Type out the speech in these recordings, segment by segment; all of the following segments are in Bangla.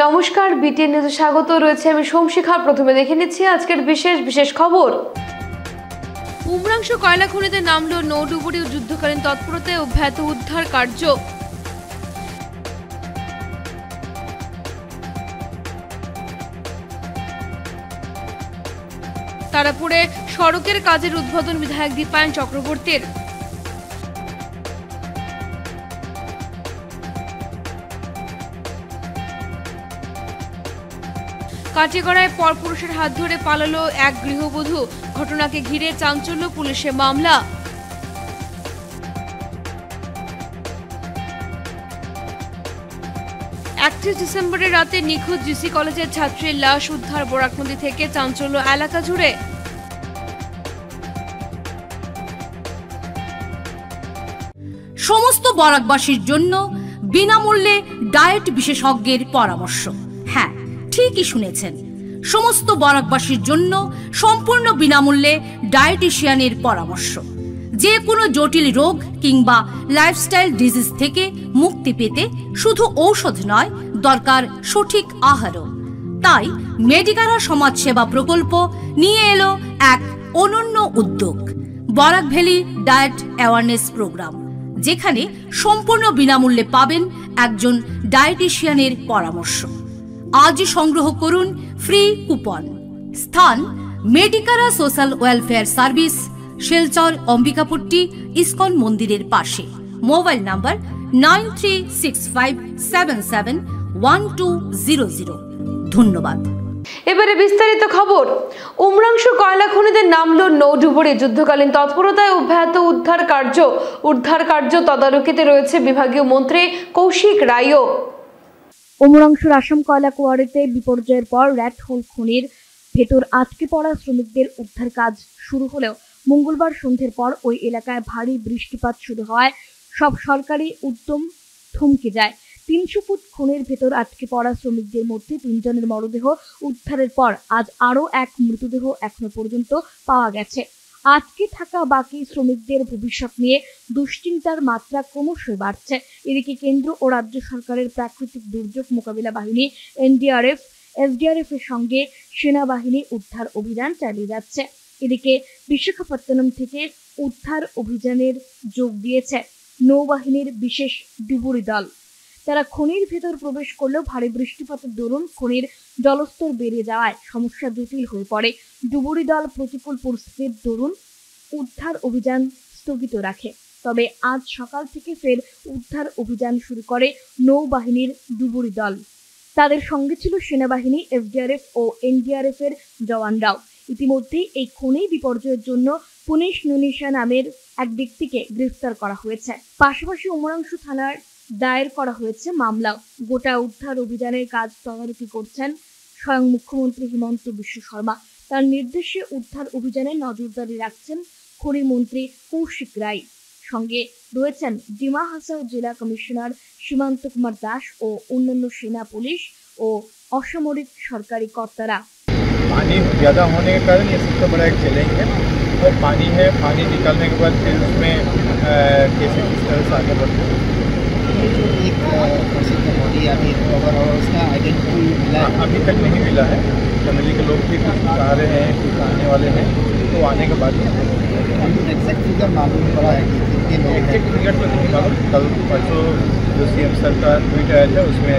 নমস্কার, বিটিএন নিউজে স্বাগত রয়েছে আমি সোমশিখা। প্রথমে দেখে নিচ্ছি আজকের বিশেষ খবর। উমরাংশ কয়লা খনিতে নামলো নৌডুবুরি ও যুদ্ধকালীন তৎপরতায় অব্যাহত উদ্ধার কার্য। তারাপুরে সড়কের কাজের উদ্বোধন বিধায়ক দীপায়ন চক্রবর্তীর। কাটিগড়ায় পরপুরুষের হাত ধরে পালালো এক গৃহবধূ, ঘটনাকে ঘিরে চাঞ্চল্য, পুলিশে মামলা। 31 ডিসেম্বরের রাতে নিখোঁজ জিসি কলেজের ছাত্রীর লাশ উদ্ধার বরাক নদী থেকে, চাঞ্চল্য এলাকা জুড়ে। সমস্ত বরাকবাসীর জন্য বিনামূল্যে ডায়েট বিশেষজ্ঞের পরামর্শ। হ্যাঁ, ঠিকই শুনেছেন, সমস্ত বরাকবাসীর জন্য সম্পূর্ণ বিনামূল্যে ডায়েটিশিয়ানের পরামর্শ। যে কোনো জটিল রোগ কিংবা লাইফস্টাইল ডিজিজ থেকে মুক্তি পেতে শুধু ঔষধ নয়, দরকার সঠিক আহারও। তাই মেডিকারা সমাজসেবা প্রকল্প নিয়ে এলো এক অনন্য উদ্যোগ, Barak valley diet awareness program, যেখানে সম্পূর্ণ বিনামূল্যে পাবেন একজন ডায়েটিশিয়ানের পরামর্শ। আজই সংগ্রহ করুন ফ্রি কুপন। স্থান মেডিকারা social welfare service, Silchar Ambikapatti ISKCON মন্দিরের পাশে। Mobile number 9365771200। ধন্যবাদ। এবারে বিস্তারিত খবর। উমরাংশ কয়লা খনিতে নামলো নৌডুবুরি, যুদ্ধকালীন তৎপরতায় অব্যাহত উদ্ধার কার্য তদারকিতে রয়েছে বিভাগীয় মন্ত্রী কৌশিক রায়ও। উমরাংশুর আসাম কয়লা কোয়ারিতে বিপর্যয়ের পর র্যাট হোল খনির ভেতর আটকে পড়া শ্রমিকদের উদ্ধার কাজ শুরু হলেও মঙ্গলবার সন্ধ্যের পর ওই এলাকায় ভারী বৃষ্টিপাত শুরু হওয়ায় সব সরকারি উদ্যম থমকে যায়। 300 ফুট খনির ভেতর আটকে পড়া শ্রমিকদের মধ্যে 3 জনের মরদেহ উদ্ধারের পর আজ আরও এক মৃতদেহ এখনো পর্যন্ত পাওয়া গেছে। আটকে থাকা বাকি শ্রমিকদের ভবিষ্যৎ নিয়ে দুশ্চিন্তার মাত্রা ক্রমশই বাড়ছে। এদিকে কেন্দ্র ও রাজ্য সরকারের প্রাকৃতিক দুর্যোগ মোকাবিলা বাহিনী এসডিআরএফ এর সঙ্গে সেনাবাহিনী উদ্ধার অভিযান চালিয়ে যাচ্ছে। এদিকে বিশাখাপত্তনম থেকে উদ্ধার অভিযানের যোগ দিয়েছে নৌবাহিনীর বিশেষ ডুবুরি দল। তারা খনির ভেতর প্রবেশ করলেও ভারী বৃষ্টিপাতের দরুন খনির জলস্তর বেড়ে যাওয়ায় সমস্যা জটিল হয়ে পড়ে। ডুবুরি দল প্রতিকূল পরিস্থিতির দরুন উদ্ধার অভিযান স্থগিত রাখে। তবে আজ সকাল থেকে ফের উদ্ধার অভিযান শুরু করে নৌবাহিনীর ডুবুরি দল। তাদের সঙ্গে ছিল সেনাবাহিনী, এসডিআরএফ ও এনডিআরএফ এর জওয়ানরাও। ইতিমধ্যেই এই খনি বিপর্যয়ের জন্য পুনেশ নুনিশা নামের এক ব্যক্তিকে গ্রেফতার করা হয়েছে। পাশাপাশি উমরাংশু থানার দায়ের করা হয়েছে মামলাও। গোটা উদ্ধার অভিযানের কাজ তদারকি করছেন স্বয়ং মুখ্যমন্ত্রী হিমন্ত বিশ্ব শর্মা। তার নির্দেশে উদ্ধার অভিযানে নজরদারি রাখছেন খনি মন্ত্রী কৌশিক রায়। সঙ্গে রয়েছেন ডিমা হাসাও জেলা কমিশনার সীমান্ত কুমার দাস ও অন্যান্য সেনা, পুলিশ ও অসামরিক সরকারি কর্তারা। पानी ज़्यादा होने के कारण ये सबसे बड़ा एक चैलेंज है। और पानी है, पानी निकालने के बाद फिर उसमें कैसे किस तरह से आगे बढ़ते हैं। ये जो एक प्रसिद्ध बॉडी अभी रिकवर और उसका आइडेंटिटी मिला है? अभी तक नहीं मिला है। फैमिली के लोग भी कुछ आ रहे हैं, कुछ आने वाले हैं, तो आने के बाद एग्जैक्ट फिगर मालूम पड़ा है कि कितने लोग? एग्जैक्ट फिगर तो नहीं मालूम। कल परसों जो CM सर का ट्वीट आया था उसमें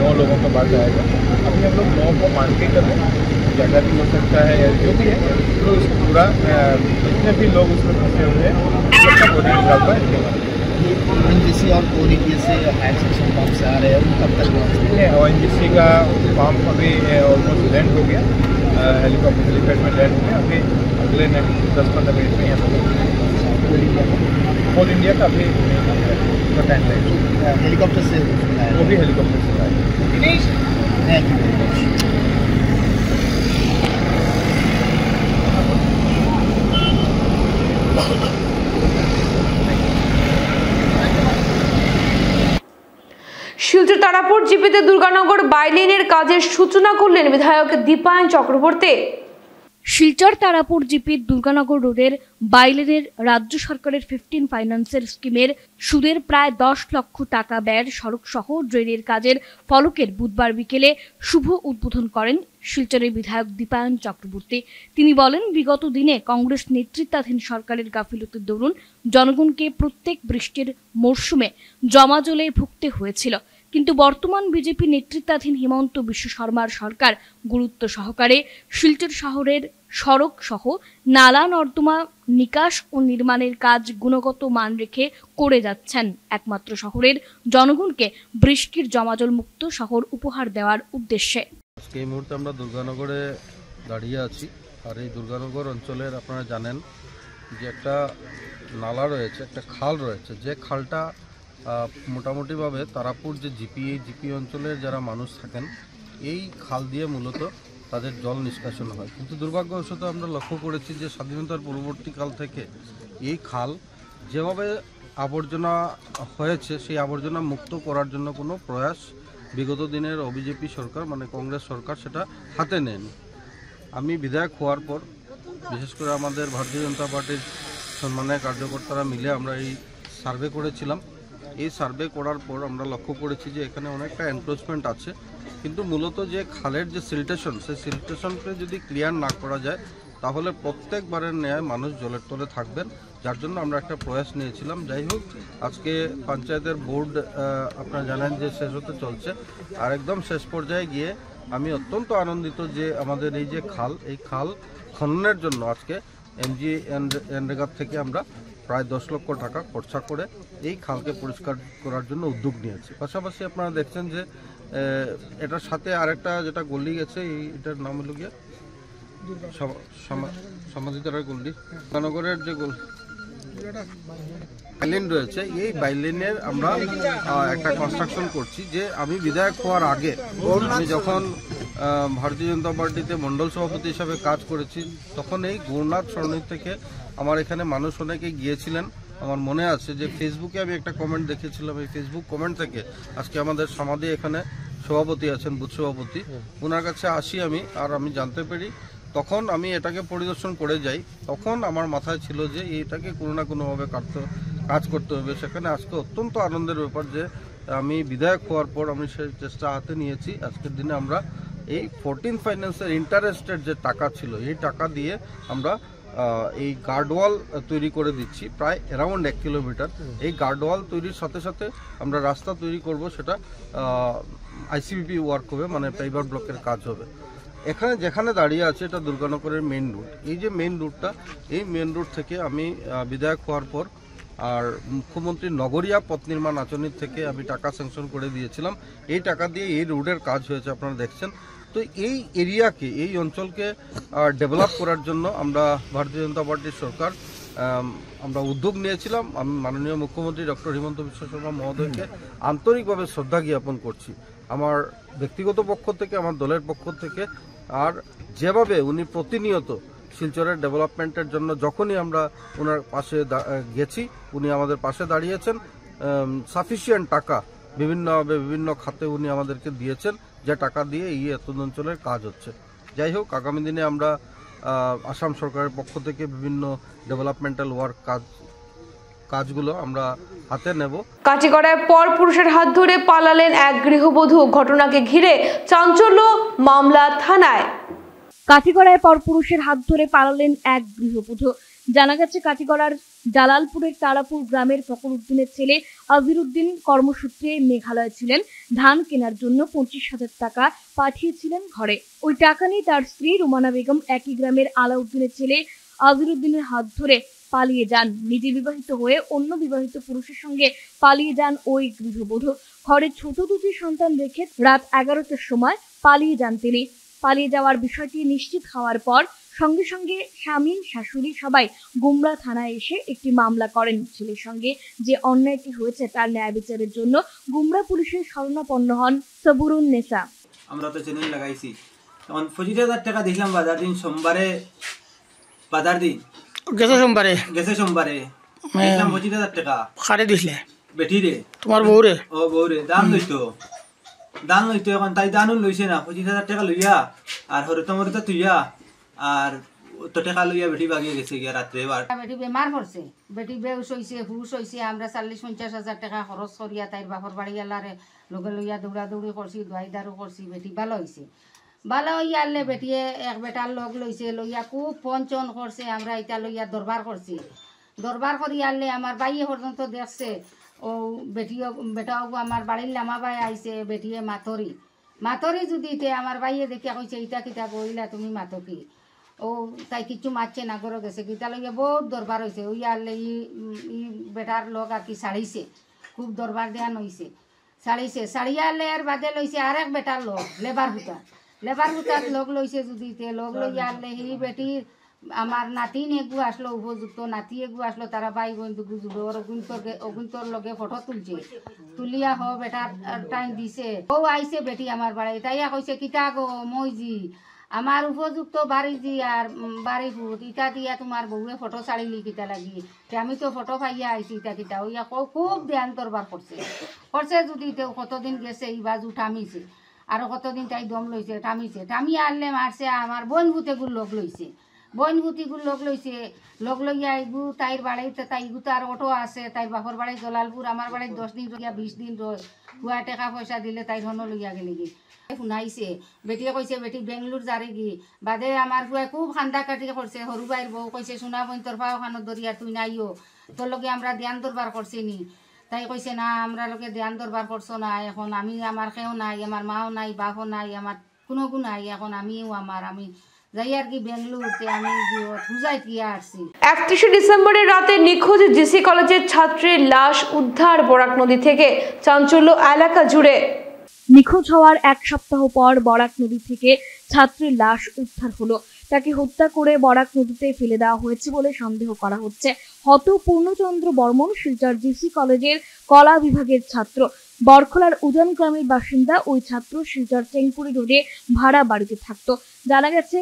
9 लोगों का बात आएगा। अभी हम लोग 9 को मान के कर रहे हैं, ज़्यादा भी हो सकता है या जो भी है, तो उसको पूरा जितने भी लोग उसमें फंसे हुए हैं सबका बॉडी निकाल पाए। ONGC और ODPS से एक्सेशन पंप से आ रहे हैं, कब तक है? ONGC का पंप अभी ऑलमोस्ट लैंड हो गया, हेलीपैड में लैंड हो गया। अभी अगले 10-15 मिनट में यहाँ पर ऑल इंडिया का अभी टाइम लगेगा। हेलीकॉप्टर से वो भी हेलीकॉप्टर से आएगा। Thank you very much. Silchar Tarapur জিপিতে দুর্গানগর বাইলেনের কাজের সূচনা করলেন বিধায়ক দীপায়ন চক্রবর্তী। শিলচর তারাপুর জিপির দুর্গানগর রোডের বাইলেনের রাজ্য সরকারের 15 ফাইন্যান্সের স্কিমের সুদের প্রায় 10 লক্ষ টাকা ব্যয়ের সড়ক সহ ড্রেনের কাজের ফলকের বুধবার বিকেলে শুভ উদ্বোধন করেন শিলচরের বিধায়ক দীপায়ন চক্রবর্তী। তিনি বলেন, বিগত দিনে কংগ্রেস নেতৃত্বাধীন সরকারের গাফিলতির দরুন জনগণকে প্রত্যেক বৃষ্টির মরশুমে জমাজলে ভুগতে হয়েছিল, কিন্তু বর্তমান বিজেপি নেতৃত্বাধীন হিমন্ত বিশ্ব শর্মার সরকার গুরুত্ব সহকারে শিলচর শহরের সড়ক সহ নালা নর্দমা নিকাশ ও নির্মাণের কাজ গুণগত মান রেখে করে যাচ্ছেন, একমাত্র শহরের জনগণকে বৃষ্টির জমাজল মুক্ত শহর উপহার দেওয়ার উদ্দেশ্যে। এই মুহূর্তে আমরা দুর্গানগরে দাঁড়িয়ে আছি। আর এই দুর্গানগর অঞ্চলের আপনারা জানেন যে একটা নালা রয়েছে, একটা খাল রয়েছে, যে খালটা মোটামুটিভাবে তারাপুর যে জিপি অঞ্চলের যারা মানুষ থাকেন এই খাল দিয়ে মূলত তাদের জল নিষ্কাশন হয়। কিন্তু দুর্ভাগ্যবশত আমরা লক্ষ্য করেছি যে স্বাধীনতার পরবর্তীকাল থেকে এই খাল যেভাবে আবর্জনা হয়েছে সেই আবর্জনা মুক্ত করার জন্য কোনো প্রয়াস বিগত দিনের বিজেপি সরকার মানে কংগ্রেস সরকার সেটা হাতে নেয়নি। আমি বিধায়ক হওয়ার পর বিশেষ করে আমাদের ভারতীয় জনতা পার্টির সম্মানীয় কার্যকর্তারা মিলে আমরা এই সার্ভে করেছিলাম। এই সার্ভে করার পর আমরা লক্ষ্য করেছি যে এখানে অনেকটা এনক্রোচমেন্ট আছে, কিন্তু মূলত যে খালের যে সিলটেশন সেই সিলটেশনকে যদি ক্লিয়ার না করা যায় তাহলে প্রত্যেকবারের ন্যায় মানুষ জলের তলে থাকবেন, যার জন্য আমরা একটা প্রয়াস নিয়েছিলাম। যাই হোক, আজকে পঞ্চায়েতের বোর্ড আপনারা জানেন যে শেষ হতে চলছে, আর একদম শেষ পর্যায়ে গিয়ে আমি অত্যন্ত আনন্দিত যে আমাদের এই যে খাল, এই খাল খননের জন্য আজকে এনরেগা থেকে আমরা প্রায় 10 লক্ষ টাকা খরচা করে এই খালকে পরিষ্কার করার জন্য উদ্যোগ নিয়েছি। পাশাপাশি আপনারা দেখছেন যে এটার সাথে আরেকটা যেটা গলি গেছে, এটার নাম হলো গিয়ে সমাধিতার গল্লি, নগরের যে বাইলেন রয়েছে, এই বাইলেনের আমরা একটা কনস্ট্রাকশন করছি। যে আমি বিধায়ক হওয়ার আগে আমি যখন ভারতীয় জনতা পার্টিতে মণ্ডল সভাপতি হিসাবে কাজ করেছি তখন এই গৌরনাথ সরণি থেকে আমার এখানে মানুষ অনেকে গিয়েছিলেন। আমার মনে আছে যে ফেসবুকে আমি একটা কমেন্ট দেখেছিলাম, এই ফেসবুক কমেন্ট থেকে আজকে আমাদের সমাধি এখানে সভাপতি আছেন, বুথ সভাপতি, ওনার কাছে আসি আমি, আর আমি জানতে পারি তখন আমি এটাকে পরিদর্শন করে যাই। তখন আমার মাথায় ছিল যে এটাকে কোনো না কোনোভাবে কাজ করতে হবে। সেখানে আজকে অত্যন্ত আনন্দের ব্যাপার যে আমি বিধায়ক হওয়ার পর আমি সেই চেষ্টা হাতে নিয়েছি। আজকের দিনে আমরা এই 14 ফাইন্যান্সের ইন্টারেস্টের যে টাকা ছিল এই টাকা দিয়ে আমরা এই গার্ডওয়াল তৈরি করে দিচ্ছি প্রায় অ্যারাউন্ড 1 কিলোমিটার। এই গার্ডওয়াল তৈরির সাথে সাথে আমরা রাস্তা তৈরি করব, সেটা আইসিবিপি ওয়ার্ক হবে, মানে পেভার ব্লকের কাজ হবে। এখানে যেখানে দাঁড়িয়ে আছে এটা দুর্গানগরের মেইন রুট। এই যে মেইন রুটটা, এই মেইন রুট থেকে আমি বিধায়ক হওয়ার পর আর মুখ্যমন্ত্রী নগরিয়া পথ নির্মাণ আঁচনির থেকে আমি টাকা স্যাংশন করে দিয়েছিলাম। এই টাকা দিয়ে এই রোডের কাজ হয়েছে, আপনারা দেখছেন। তো এই এরিয়াকে, এই অঞ্চলকে ডেভেলপ করার জন্য আমরা ভারতীয় জনতা পার্টির সরকার আমরা উদ্যোগ নিয়েছিলাম। আমি মাননীয় মুখ্যমন্ত্রী ডক্টর হিমন্ত বিশ্ব শর্মা মহোদয়কে আন্তরিকভাবে শ্রদ্ধা জ্ঞাপন করছি, আমার ব্যক্তিগত পক্ষ থেকে, আমার দলের পক্ষ থেকে। আর যেভাবে উনি প্রতিনিয়ত শিলচরের ডেভেলপমেন্টের জন্য যখনই আমরা ওনার পাশে গেছি উনি আমাদের পাশে দাঁড়িয়েছেন। সাফিসিয়েন্ট টাকা বিভিন্ন খাতে উনি আমাদেরকে দিয়েছেন, যে টাকা দিয়ে এই এত অঞ্চলের কাজ হচ্ছে। যাই হোক, আগামী দিনে আমরা আসাম সরকারের পক্ষ থেকে বিভিন্ন ডেভেলপমেন্টাল ওয়ার্ক কাজগুলো আমরা হাতে নেব। কাটিগড়ায় পর পুরুষের হাত ধরে পালালেন এক গৃহবধূ, ঘটনাকে ঘিরে চাঞ্চল্য মামলা থানায়। কাটিগড়ায় পরপুরুষের হাত ধরে পালালেন এক গৃহবধূ। জানা গেছে, কাটিগড়ার জালালপুরের তারাপুর গ্রামের ফখরুদ্দিনের ছেলে আজিরুদ্দিন কর্মসূত্রে মেঘালয় ছিলেন। ধান কেনার জন্য 25,000 টাকা পাঠিয়েছিলেন ঘরে। ওই টাকা নিয়ে তার স্ত্রী রুমানা বেগম একই গ্রামের আলাউদ্দিনের ছেলে আজিরুদ্দিনের হাত ধরে পালিয়ে যান। নিজে বিবাহিত হয়ে অন্য বিবাহিত পুরুষের সঙ্গে পালিয়ে যান ওই গৃহবধূ। ঘরে ছোট দুটি সন্তান রেখে রাত 11টার সময় পালিয়ে যান তিনি। পালিয়ে যাওয়ার বিষয়টি নিশ্চিত হওয়ার পর সঙ্গে সঙ্গে স্বামী, শাশুড়ি সবাই গুমরা থানায় এসে একটি মামলা করেন। ছেলের সঙ্গে যে অন্যায়টি হয়েছে তার ন্যায় বিচারের জন্য গুমরা পুলিশের শরণাপন্ন হন সবুরুন নেসা। আমরা তো চ্যানেল লাগাইছি, তখন 25,000 টাকা দিলাম বাজার দিন, সোমবারে বাজার দিন গেছে সোমবারে দিলাম 25,000 টাকা। কারে দিছিলে? বেটি রে, তোমার বউরে? ও বউরে দান লইতো এখন তাই দানও লইছে না। 25,000 টাকা লইয়া আর হরতমরতা তুইয়া আর তো টাকা লইয়া বেটি বাগিয়ে গেছে গিয়া রাত্রে এবার বেটি বেমার পড়ছে, বেটি বেউস হয়েছে, হুশ হয়েছে। আমরা 40-50 টাকা খরচ করিয়া তাইর বাপর বাড়ি গেলারে লগে লইয়া দৌড়াদৌড়ি করছি, দোয়াই দারু করছি, বেটি ভালো হয়েছে। ভালো হইয়া আনলে বেটিয়ে এক বেটার লগ লইছে, লইয়া খুব পঞ্চন করছে। আমরা এটা লইয়া দরবার করছি, দরবার করি আনলে আমার বাইয়ে পর্যন্ত দেখছে। ও বেটিও বেটাও আমার বাড়ির লামা বাই আইছে, বেটিয়ে মাতরি যদি আমার বাইয়ে দেখিয়া কইছে ইটা কিতা কইলা তুমি মাতকি। ও তাই কিছু মারছে না, ঘরে গেছে গীতা লইয়া বহুত দরবার হয়েছে। ওই আনলে ই বেটার লোক আর কি ছাড়িছে, খুব দরবার দেওয়ান হয়েছে, ছাড়িয়া আনলে আর বাদে লইছে আর এক বেটার লোক লেবার হুতার লোক লইছে। যদি লোক লইয়া আনলে সেই বেটির আমার নাতিন এগু আসলো, উপযুক্ত নাতি এগু আসলো, তারা বাই বন্ধু গুজুবে ওর অগুন্তর লগে ফটো তুলছে, তুলিয়া হ বেটার টাইম দিছে। ও আইছে বেটি আমার বাড়ি, তাইয়া কইছে কিতা গো মইজি আমার উপযুক্ত বাড়ি জি আর বাড়ি ভূত ইটা দিয়া তোমার বউয়ে ফটো ছাড়িলি কিতা লাগি। আমি তো ফটো পাইয়া আইছি ইটা কিতা ওইয়া খুব ধ্যান দরবার করছে যদি কতদিন গেছে এই বাজু থামিছে, আর কতদিন তাই দম লইছে থামিয়ে আনলে মারছে। আমার বোন ভূতেগুলো লোক লইছে, লোক লইয়া আইগু তাইর বাড়িতে, তাইগু তো আর অটো আছে, তাইর বাপর বাড়ি জলালপুর, আমার বাড়ি 10 দিন রইয়া 20 দিন রয়। হুয়া টাকা পয়সা দিলে তাই ধন লইয়া গেলে গি শুনাইছে। বেটিয়ে কইছে বেটি বেঙ্গলোর যারে গি বাদে আমার হুয়াই খুব খান্দা কাটি করছে। সরু বাইর বউ কইছে সোনা বইন তোর পাও খানো দরিয়া তুই নাইও, তোর লগে আমরা ধ্যান দরবার করছি নি। তাই কইছে না আমরা লোকে ধ্যান দরবার করছো না, এখন আমি আমার কেউ নাই, আমার মাও নাই, বাপও নাই, আমার কোনো গু নাই, এখন আমিও আমি যাই আর কি বেঙ্গলোরতে আমি বুঝাই দিয়ে আসছি। 31 ডিসেম্বরের রাতে নিখোঁজ জিসি কলেজের ছাত্রীর লাশ উদ্ধার বরাক নদী থেকে, চাঞ্চল্য এলাকা জুড়ে। নিখোঁজ হওয়ার এক সপ্তাহ পর বরাক নদী থেকে ছাত্রীর লাশ উদ্ধার হলো। তাকে হত্যা করে বরাক নদীতে ফেলে দেওয়া হয়েছে বলে সন্দেহ করা হচ্ছে। হত পূর্ণচন্দ্র বর্মন শিলচর জিসি কলেজের কলা বিভাগের ছাত্র, বরখলার উজান গ্রামের বাসিন্দা। ওই ছাত্র শিলচর চেংপুরি রোডে ভাড়া বাড়িতে থাকতো। জানা গেছে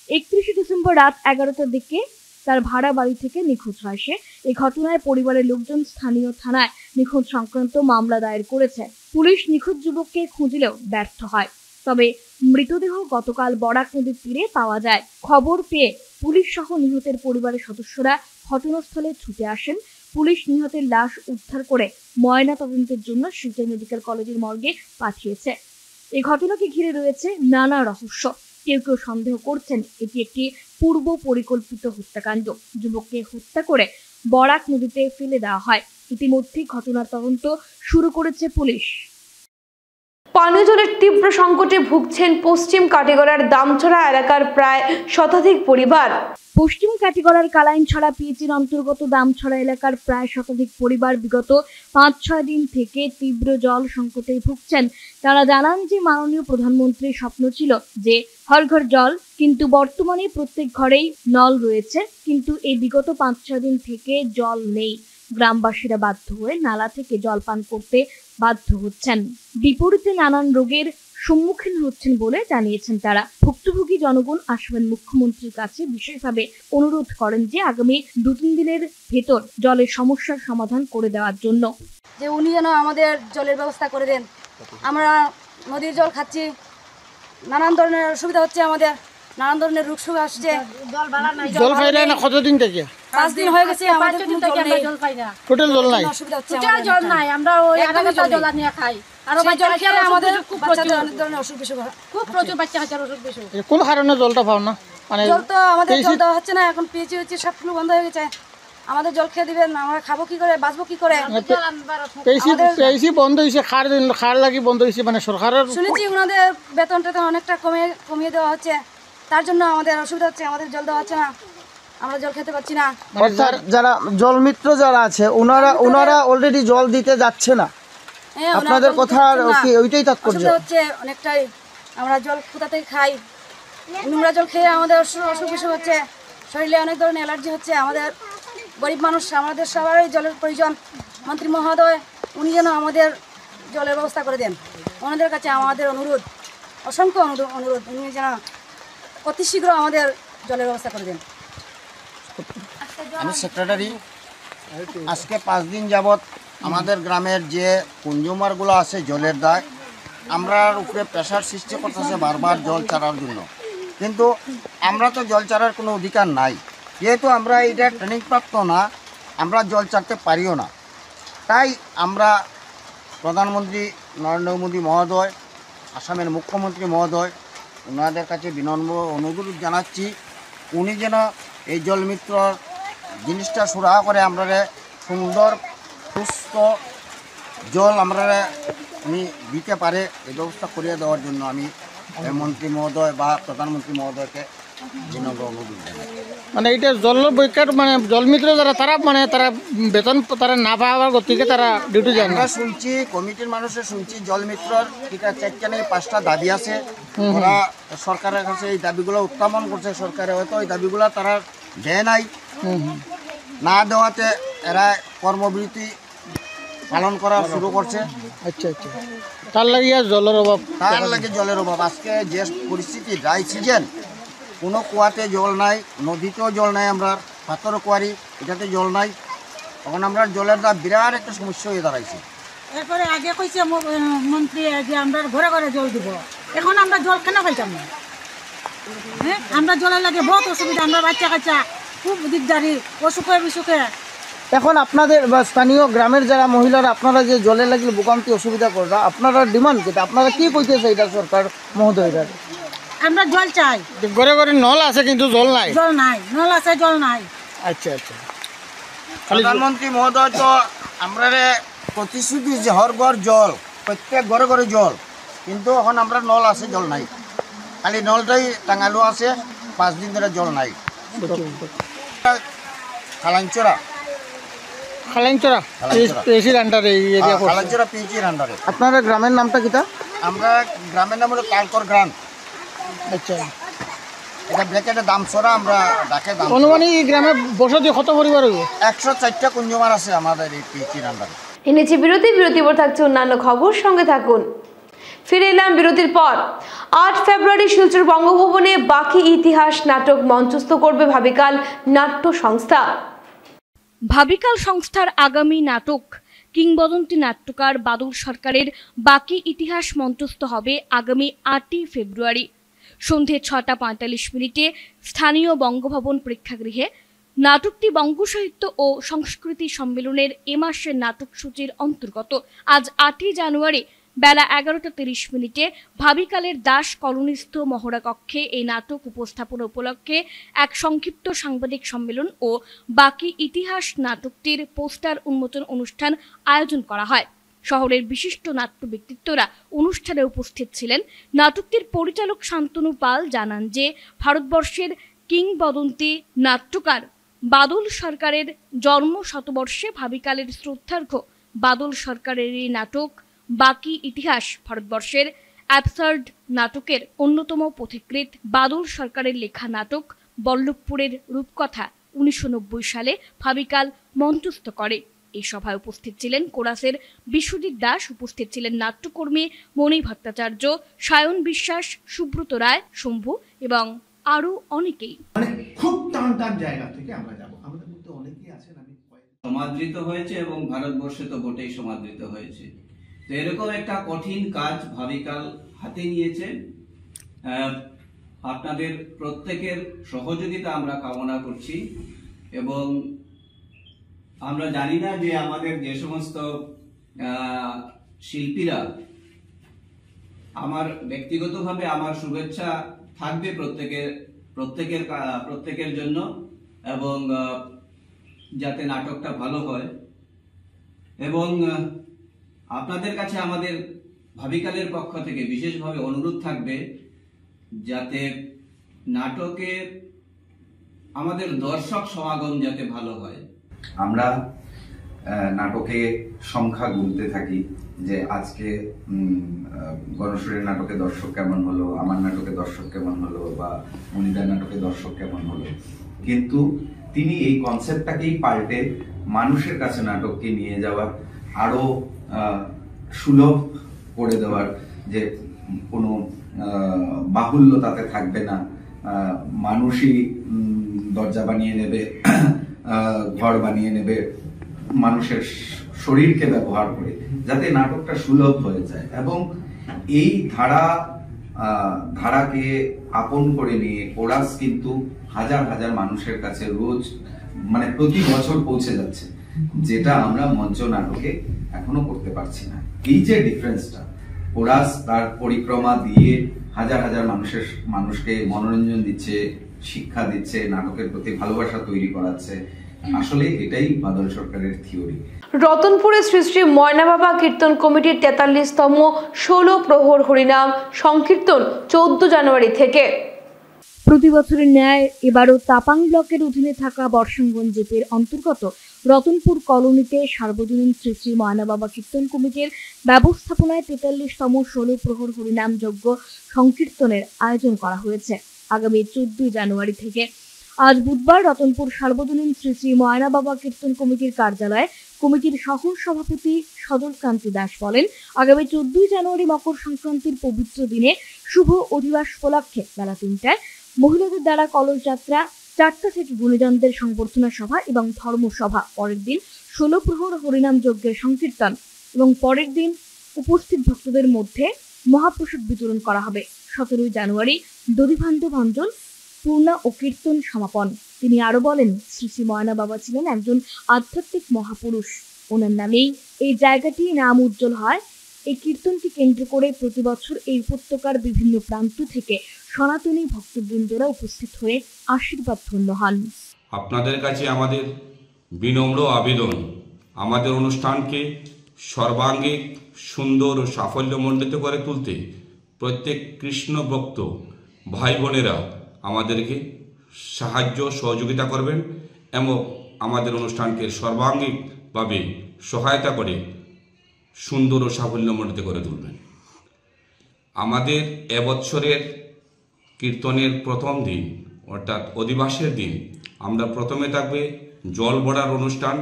31 ডিসেম্বর রাত 11টার দিকে তার ভাড়া বাড়ি থেকে নিখোঁজ হয় সে। এই ঘটনায় পরিবারের লোকজন স্থানীয় থানায় নিখোঁজ সংক্রান্ত মামলা দায়ের করেছে। পুলিশ নিখোঁজ যুবককে খুঁজলেও ব্যর্থ হয়। তবে মৃতদেহ গতকাল বরাক নদীর তীরে পাওয়া যায়। খবর পেয়ে পুলিশ সহ নিহতের পরিবারের সদস্যরা ঘটনাস্থলে ছুটে আসেন। পুলিশ নিহতের লাশ উদ্ধার করে ময়না তদন্তের জন্য শিলচর মেডিকেল কলেজের মর্গে পাঠিয়েছে। এই ঘটনাকে ঘিরে রয়েছে নানা রহস্য। কেউ কেউ সন্দেহ করছেন এটি একটি পূর্ব পরিকল্পিত হত্যাকাণ্ড। যুবককে হত্যা করে বরাক নদীতে ফেলে দেওয়া হয়। ইতিমধ্যে ঘটনার তদন্ত শুরু করেছে পুলিশ। পানীয় জলের তীব্র সংকটে ভুগছেন পশ্চিম কাটিগড়ার দামছড়া এলাকার প্রায় শতাধিক পরিবার। পশ্চিম কাটিগড়ার কালাইনছড়া পিএইচির অন্তর্গত দামছড়া এলাকার প্রায় শতাধিক পরিবার বিগত 5-6 দিন থেকে তীব্র জল সংকটে ভুগছেন। তারা জানান যে মাননীয় প্রধানমন্ত্রীর স্বপ্ন ছিল যে হর ঘর জল, কিন্তু বর্তমানে প্রত্যেক ঘরেই নল রয়েছে, কিন্তু এই বিগত 5-6 দিন থেকে জল নেই। গ্রামবাসীরা বাধ্য হয়ে নালা থেকে জল পান করতে বাধ্য হচ্ছেন। বিপরীতে নানান রোগের সম্মুখীন হচ্ছেন বলে জানিয়েছেন তারা। ভুক্তভোগী জনগণ আসবেন মুখ্যমন্ত্রীর কাছে বিশেষভাবে অনুরোধ করেন যে আগামী 2-3 দিনের ভেতর জলের সমস্যার সমাধান করে দেওয়ার জন্য। যে উনি যেন আমাদের জলের ব্যবস্থা করে দেন। আমরা নদীর জল খাচ্ছি, নানান ধরনের অসুবিধা হচ্ছে, আমাদের নানান ধরনের রোগ শোক আসছে। জল খাই না কতদিন থেকে? 5 দিন হয়ে গেছে আমাদের জল পাই না, টোটাল জল নাই, অসুবিধা হচ্ছে, জল নাই। আমরা ওই আগামীকাল জল নিয়ে খাই, আর জল খেলে আমাদের খুব বাচ্চাদের অনেক ধরনের অসুখ বিসুখ হয়, খুব প্রচুর বাচ্চা অসুখ বিসুখ। কোন কারণে জলটা পাও না? মানে জল তো আমাদের জল দেওয়া হচ্ছে না, এখন পিএইচি হচ্ছে, সবগুলো বন্ধ হয়ে গেছে। আমাদের জল খেয়ে দিবেন, আমরা খাবো কি করে, বাঁচবো কি করে? পিএইচি বন্ধ হয়েছে, খার লাগি বন্ধ হয়েছে, মানে সরকারের শুনেছি ওনাদের বেতন টেতন অনেকটা কমিয়ে দেওয়া হচ্ছে, তার জন্য আমাদের অসুবিধা হচ্ছে, আমাদের জল দেওয়া হচ্ছে না, আমরা জল খেতে পাচ্ছি না। যারা জল মিত্র যারা আছে ওনারা অলরেডি জল দিতে যাচ্ছে না, আপনাদের কথা ওইটাই তাৎপর্য হচ্ছে অনেকটাই। আমরা জল কোথা থেকে খাই, নোংরা জল খেয়ে আমাদের অসুখ বিসুখ হচ্ছে, শরীরে অনেক ধরনের অ্যালার্জি হচ্ছে। আমাদের গরিব মানুষ, আমাদের সবারই জলের প্রয়োজন। মন্ত্রী মহোদয় উনি যেন আমাদের জলের ব্যবস্থা করে দেন, ওনাদের কাছে আমাদের অনুরোধ, অসংখ্য অনুরোধ, উনি যেন অতি শীঘ্র আমাদের জলের ব্যবস্থা করে দেন। আমি সেক্রেটারি। আজকে 5 দিন যাবৎ আমাদের গ্রামের যে কনজিউমারগুলো আছে জলের দায়, আমরার উপরে প্রেশার সৃষ্টি করতেছে বারবার জল ছাড়ার জন্য। কিন্তু আমরা তো জল ছাড়ার কোনো অধিকার নাই, যেহেতু আমরা এটা ট্রেনিং প্রাপ্ত না, আমরা জল ছাড়তে পারিও না। তাই আমরা প্রধানমন্ত্রী নরেন্দ্র মোদী মহোদয়, আসামের মুখ্যমন্ত্রী মহোদয়, ওনাদের কাছে বিনম্র অনুরোধ জানাচ্ছি, উনি যেন এই জলমিত্রর জিনিসটা সুরাহা করে আমরা সুন্দর সুস্থ জল আমরা উনি দিতে পারে এই ব্যবস্থা করিয়ে দেওয়ার জন্য আমি মন্ত্রী মহোদয় বা প্রধানমন্ত্রী মহোদয়কে বিনম্র অনুরোধ জানাই। মানে এটা জল বৈকার মানে জলমিত্র যারা তারা মানে তারা বেতন তারা না পাওয়ার গতিকে তারা ডিউটি যায়। আমরা শুনছি কমিটির মানুষের শুনছি জলমিত্রর ঠিক আছে 4টা নেই 5টা দাবি আছে, ওরা সরকারের কাছে এই দাবিগুলো উত্থাপন করছে, সরকারে হয়তো এই দাবিগুলো তারা দেয় নাই, না দেওয়াতে এরা কর্মবিরতি পালন করা শুরু করছে। আচ্ছা আচ্ছা, তার লাগে জলের অভাব, তার লাগে জলের অভাব। আজকে যে পরিস্থিতি ড্রাই সিজন, কোনো কুয়াতে জল নাই, নদীতেও জল নাই, আমরা পাথর কুয়ারি এটাতে জল নাই, তখন আমরা জলের দা বিরাট একটা সমস্যা হয়ে দাঁড়াইছে। এরপরে আগে কইছে মন্ত্রী যে আমরা ঘরে ঘরে জল দিব, এখন আমরা জল কেন পাইতাম না? হ্যাঁ, আমরা জলের লাগে বহুত অসুবিধা, আমরা বাচ্চা কাচ্চা খুব দিকদারি, অসুখে বিসুখে। এখন আপনাদের বা স্থানীয় গ্রামের যারা মহিলারা আপনারা যে জলের লাগলে ভোগান্তি অসুবিধা কররা, আপনারা ডিমান্ড কি, আপনারা কি কইতেছে এটা সরকার মহোদয়রা? আমরা জল চাই। ঘরে ঘরে নল আছে কিন্তু জল নাই, জল নাই, নল আছে জল নাই। আচ্ছা আচ্ছা, প্রধানমন্ত্রী মহোদয় তো আমরা প্রতিশ্রুতি যে হর ঘর জল, প্রত্যেক ঘরে ঘরে জল, কিন্তু এখন আমরা নল আছে জল নাই, খালি নলটাই টাঙালো আছে, 5 দিন ধরে জল নাই। খালাঞ্চরা পিএইচির আন্ডারে এই এরিয়া পড়ছে। খালাঞ্চরা পিএইচির আন্ডারে। আপনার গ্রামের নামটা কিটা? আমরা গ্রামের নাম হলো কালকর গ্রাম। আচ্ছা, এটা ব্র্যাকেটে দামছড়া আমরা ডাকে। অনুমানিক এই গ্রামে বসতি কত পরিবার হইব? 104টা কনজিউমার আছে আমাদের এই পিএইচির আন্ডারে। এনেছি বিরতির পর থাকছে অন্যান্য খবর, সঙ্গে থাকুন। ফিরে এলাম বিরতির পর। 8 ফেব্রুয়ারি শিলচর বঙ্গভবনে বাকি ইতিহাস নাটক মঞ্চস্থ করবে ভাবিকাল নাট্য সংস্থা। ভাবিকাল সংস্থার আগামী নাটক কিংবদন্তি নাট্যকার বাদল সরকারের বাকি ইতিহাস মঞ্চস্থ হবে আগামী 8 ফেব্রুয়ারি সন্ধ্যে 6:45 স্থানীয় বঙ্গভবন প্রেক্ষাগৃহে। নাটকটি বঙ্গ সাহিত্য ও সংস্কৃতি সম্মেলনের এ মাসের নাটক সূচির অন্তর্গত। আজ 8 জানুয়ারি বেলা 11:30 ভাবিকালের দাস কলোনিস্থ মহড়া কক্ষে এই নাটক উপস্থাপনা উপলক্ষে এক সংক্ষিপ্ত সাংবাদিক সম্মেলন ও বাকি ইতিহাস নাটকটির পোস্টার উন্মোচন অনুষ্ঠান আয়োজন করা হয়। শহরের বিশিষ্ট নাট্য ব্যক্তিত্বরা অনুষ্ঠানে উপস্থিত ছিলেন। নাটকটির পরিচালক শান্তনু পাল জানান যে ভারতবর্ষের কিংবদন্তি নাট্যকার বাদল সরকারের জন্ম শতবর্ষে ভাবিকালের শ্রদ্ধার্ঘ বাদল সরকারের এই নাটক বাকি ইতিহাস ভারতবর্ষের অ্যাবসার্ড নাটকের অন্যতম পথিকৃৎ বাদল সরকারের লেখা নাটক বল্লভপুরের রূপকথা 1990 সালে ভাবিকাল মঞ্চস্থ করে। এই সভায় উপস্থিত ছিলেন কোরাসের বিশ্বজিৎ দাস, উপস্থিত ছিলেন নাট্যকর্মী মণি ভট্টাচার্য, সায়ন বিশ্বাস, সুব্রত রায়, শম্ভু এবং আরো অনেকেই। খুব টান জায়গা থেকে আমরা যাব, আমাদের মধ্যে অনেকেই আছেন। আমি সমাদৃত হয়েছে এবং ভারতবর্ষে তো গোটেই সমাদৃত হয়েছে। তো এরকম একটা কঠিন কাজ ভাবিকাল হাতে নিয়েছে। আপনাদের প্রত্যেকের সহযোগিতা আমরা কামনা করছি এবং আমরা জানি না যে আমাদের যে সমস্ত শিল্পীরা, আমার ব্যক্তিগতভাবে আমার শুভেচ্ছা থাকবে প্রত্যেকের জন্য এবং যাতে নাটকটা ভালো হয়। এবং আপনাদের কাছে আমাদের ভাবিকালের পক্ষ থেকে বিশেষভাবে অনুরোধ থাকবে যাতে নাটকে আমাদের দর্শক সমাগম যাতে ভালো হয়। আমরা নাটকে সংখ্যা গুনতে থাকি যে আজকে গণসুরের নাটকে দর্শক কেমন হলো, আমার নাটকে দর্শক কেমন হলো, বা মনিদার নাটকে দর্শক কেমন হলো, কিন্তু তিনি এই কনসেপ্টটাকেই পাল্টে মানুষের কাছে নাটককে নিয়ে যাওয়ার, আরো সুলভ করে দেওয়ার, যে কোনো বাহুল্য তাতে থাকবে না, মানুষই দরজা বানিয়ে নেবে, ঘর বানিয়ে নেবে, মানুষের শরীরকে ব্যবহার করে, যাতে নাটকটা সুলভ হয়ে যায়। এবং এই ধারা ধারাকে আপন করে নিয়ে কোরাস কিন্তু হাজার হাজার মানুষের কাছে রোজ মানে প্রতি বছর পৌঁছে যাচ্ছে, যেটা আমরা মঞ্চ নাটকে এখনো করতে পারছি না। এই যে ডিফারেন্সটা, কোরাস তার পরিক্রমা দিয়ে হাজার হাজার মানুষকে মনোরঞ্জন দিচ্ছে, শিক্ষা দিচ্ছে, নাটকের প্রতি ভালোবাসা তৈরি করাচ্ছে, আসলে এটাই বাদল সরকারের থিওরি। রতনপুরে শ্রী শ্রী ময়না বাবা কীর্তন কমিটির 43তম 16 প্রহর হরিনাম সংকীর্তন 14 জানুয়ারি থেকে। প্রতি বছরের ন্যায় এবারও তাপাং ব্লকের অধীনে থাকা বর্ষাঙ্গন জেপির অন্তর্গত রতনপুর কলোনিতে সার্বজনীন শ্রী শ্রী ময়না বাবা কীর্তন কমিটির ব্যবস্থাপনায় 43তম 16 প্রহর হরিনাম যজ্ঞ সংকীর্তনের আয়োজন করা হয়েছে আগামী 14 জানুয়ারি থেকে। আজ বুধবার রতনপুর সার্বজনীন শ্রী শ্রী ময়না বাবা কীর্তন কমিটির কার্যালয়ে কমিটির সহ সভাপতি সজলকান্তি দাস বলেন, আগামী 14 জানুয়ারি মকর সংক্রান্তির পবিত্র দিনে শুভ অধিবাস উপলক্ষে বেলা 3টায় মহিলাদের দ্বারা কলস যাত্রা, 4টা থেকে গুণীজনদের সংবর্ধনা সভা এবং ধর্মসভা, পরের দিন 16 প্রহর হরিনাম যজ্ঞের সংকীর্তন এবং পরের দিন উপস্থিত ভক্তদের মধ্যে মহাপ্রসাদ বিতরণ করা হবে। 17 জানুয়ারি দধিভাণ্ড ভঞ্জন, পূর্ণা ও কীর্তন সমাপন। তিনি আরো বলেন, শ্রী শ্রী ময়না বাবা ছিলেন একজন আধ্যাত্মিক মহাপুরুষ। ওনার নামেই এই জায়গাটি নাম উজ্জ্বল হয়। এই কীর্তনকে কেন্দ্র করে প্রতি বছর এই উপত্যকার বিভিন্ন প্রান্ত থেকে সনাতনী ভক্তবৃন্দরা উপস্থিত হয়ে আশীর্বাদ ধন্য হন। আপনাদের কাছে আমাদের বিনম্র আবেদন, আমাদের অনুষ্ঠানকে সর্বাঙ্গীন সুন্দর ও সাফল্যমণ্ডিত করে তুলতে প্রত্যেক কৃষ্ণ ভক্ত ভাই বোনেরা আমাদেরকে সাহায্য সহযোগিতা করবেন এবং আমাদের অনুষ্ঠানকে সর্বাঙ্গীনভাবে সহায়তা করে সুন্দর ও সাফল্যমণ্ডিত করে তুলবেন। আমাদের এবছরের কীর্তনের প্রথম দিন অর্থাৎ অধিবাসের দিন আমরা প্রথমে থাকবে জল ভরার অনুষ্ঠান।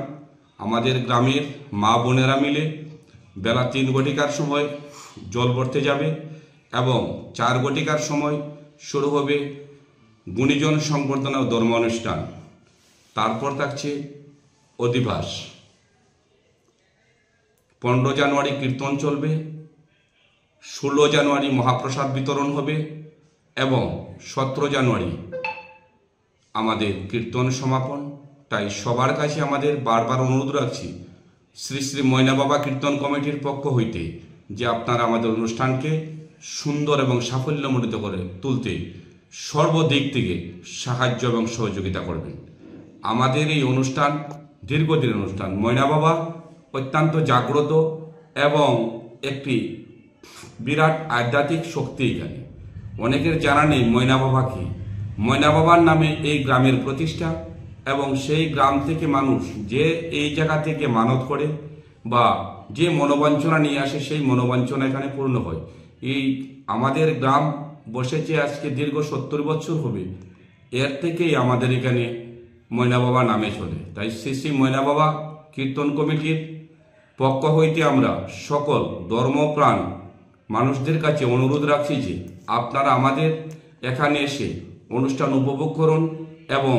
আমাদের গ্রামের মা বোনেরা মিলে বেলা 3 ঘটিকার সময় জল ভরতে যাবে এবং 4 ঘটিকার সময় শুরু হবে গুণীজন সংবর্ধনা ও ধর্ম অনুষ্ঠান। তারপর থাকছে অধিবাস। 15 জানুয়ারি কীর্তন চলবে, 16 জানুয়ারি মহাপ্রসাদ বিতরণ হবে এবং 17 জানুয়ারি আমাদের কীর্তন সমাপন। তাই সবার কাছে আমাদের বারবার অনুরোধ রাখছি শ্রী শ্রী ময়না বাবা কীর্তন কমিটির পক্ষ হইতে যে আপনারা আমাদের অনুষ্ঠানকে সুন্দর এবং সাফল্যমণ্ডিত করে তুলতে সর্বদিক থেকে সাহায্য এবং সহযোগিতা করবেন। আমাদের এই অনুষ্ঠান দীর্ঘদিনের অনুষ্ঠান। ময়না বাবা অত্যন্ত জাগ্রত এবং একটি বিরাট আধ্যাত্মিক শক্তি। এখানে অনেকের জানা নেই ময়না বাবা কি। ময়না বাবার নামে এই গ্রামের প্রতিষ্ঠা এবং সেই গ্রাম থেকে মানুষ যে এই জায়গা থেকে মানত করে বা যে মনোবাঞ্ছনা নিয়ে আসে সেই মনোবাঞ্ছনা এখানে পূর্ণ হয়। এই আমাদের গ্রাম বসেছে আজকে দীর্ঘ 70 বছর হবে, এর থেকেই আমাদের এখানে ময়না বাবা নামে চলে। তাই শ্রী শ্রী ময়না বাবা কীর্তন কমিটির পক্ষ হইতে আমরা সকল ধর্মপ্রাণ মানুষদের কাছে অনুরোধ রাখছি যে আপনারা আমাদের এখানে এসে অনুষ্ঠান উপভোগ করুন এবং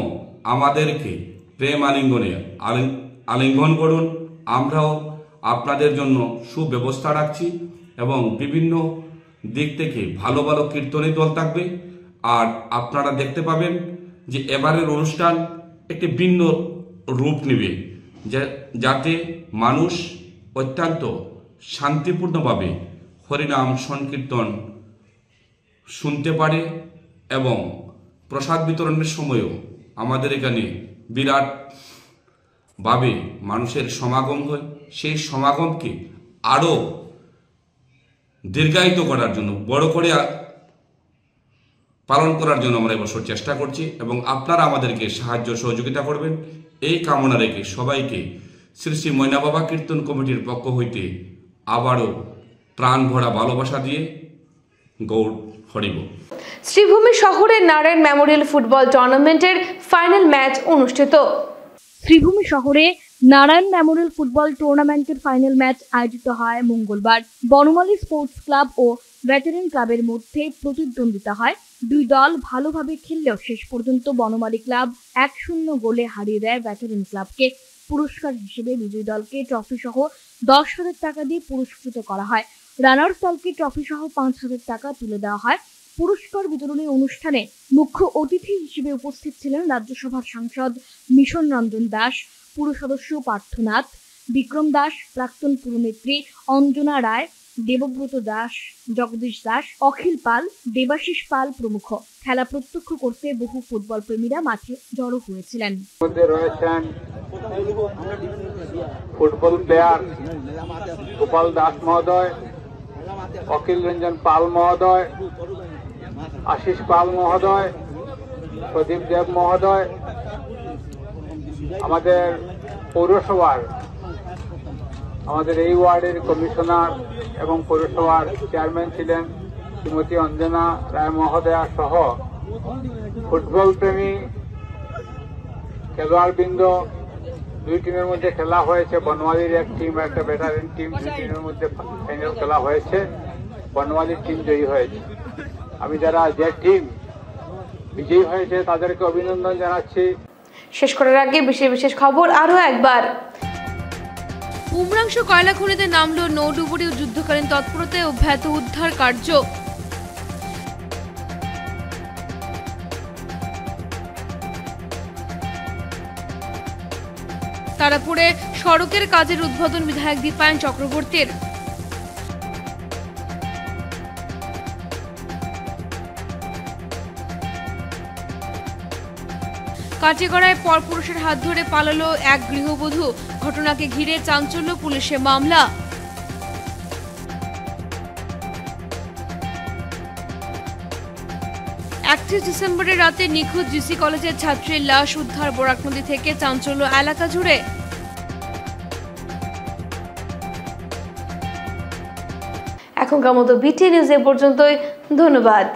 আমাদেরকে প্রেম আলিঙ্গন করুন। আমরাও আপনাদের জন্য সুব্যবস্থা রাখছি এবং বিভিন্ন দিক থেকে ভালো ভালো কীর্তনী দল থাকবে। আর আপনারা দেখতে পাবেন যে এবারের অনুষ্ঠান একটি ভিন্ন রূপ নেবে, যাতে মানুষ অত্যন্ত শান্তিপূর্ণভাবে হরিনাম সংকীর্তন শুনতে পারে এবং প্রসাদ বিতরণের সময়ও আমাদের এখানে বিরাটভাবে মানুষের সমাগম হয়। সেই সমাগমকে আরও দীর্ঘায়িত করার জন্য, বড় করে পালন করার জন্য আমরা এবছর চেষ্টা করছি এবং আপনারা আমাদেরকে সাহায্য সহযোগিতা করবেন এই কামনা রেখে সবাইকে শ্রী শ্রী ময়না বাবা কীর্তন কমিটির পক্ষ হইতে আবারও প্রাণ ভরা ভালোবাসা দিয়ে গৌড় হরিব। শ্রীভূমি শহরে নারায়ণ মেমোরিয়াল ফুটবল টুর্নামেন্টের ফাইনাল ম্যাচ অনুষ্ঠিত। শ্রীভূমি শহরে নারায়ণ মেমোরিয়াল ফুটবল টুর্নামেন্টের ফাইনাল ম্যাচ আয়োজিত হয় মঙ্গলবার। বনমালী স্পোর্টস ক্লাব ও ভেটারেন ক্লাবের মধ্যে প্রতিদ্বন্দ্বিতা হয়। দুই দল ভালোভাবে খেললেও শেষ পর্যন্ত বনমালী ক্লাব 1-0 গোলে হারিয়ে দেয় ভেটারেন ক্লাবকে। পুরস্কার হিসেবে বিজয়ী দলকে ট্রফি সহ 10,000 টাকা দিয়ে পুরস্কৃত করা হয়। রানার্স দলকে ট্রফি সহ 5,000 টাকা তুলে দেওয়া হয়। পুরস্কার বিতরণী অনুষ্ঠানে মুখ্য অতিথি হিসেবে উপস্থিত ছিলেন রাজ্যসভার সাংসদ মিশন রঞ্জন দাস, পুর সদস্য পার্থনাথ, বিক্রম দাস, প্রাক্তন পুরনেত্রী অঞ্জনা রায়, দেবব্রত দাস, জগদীশ দাস, অখিল পাল, দেবাশিস পাল প্রমুখ। খেলা প্রত্যক্ষ করতে বহু ফুটবল প্রেমীরা মাঠে জড়ো হয়েছিলেন। ফুটবল প্লেয়ার গোপাল দাস মহোদয়, অখিল রঞ্জন পাল মহোদয়, আশিস পাল মহোদয়, প্রদীপ দেব মহোদয়, আমাদের পৌরসভার আমাদের এই ওয়ার্ডের কমিশনার এবং পৌরসভার চেয়ারম্যান ছিলেন শ্রীমতী অঞ্জনা রায় মহোদয়া সহ ফুটবল প্রেমী খেলোয়াড়বৃন্দ। দুই টিমের মধ্যে খেলা হয়েছে, বনওয়ালির এক টিম একটা ব্যাটালিয়ন টিম, দুই টিমের মধ্যে ফাইনাল খেলা হয়েছে। বনওয়ালির টিম জয়ী হয়েছে। আমি যারা যে টিম বিজয়ী হয়েছে তাদেরকে অভিনন্দন জানাচ্ছি। শেষ করার আগে বিশেষ খবর আরো একবার। উমরাংশু কয়লা খনিতে নামলো নৌডুবুরি ও যুদ্ধকালীন তৎপরতায় অব্যাহত উদ্ধার কার্য। তারাপুরে সড়কের কাজের উদ্বোধন বিধায়ক দীপায়ন চক্রবর্তীর। কাটিগড়ায় পরপুরুষের হাত ধরে পালালো এক গৃহবধূ, ঘটনাকে ঘিরে চাঞ্চল্য, পুলিশে মামলা। 31 ডিসেম্বরের রাতে নিখোঁজ জিসি কলেজের ছাত্রীর লাশ উদ্ধার বরাক নদী থেকে, চাঞ্চল্য এলাকা জুড়ে। এখনকার মতো বিটি নিউজ এ পর্যন্তই। ধন্যবাদ।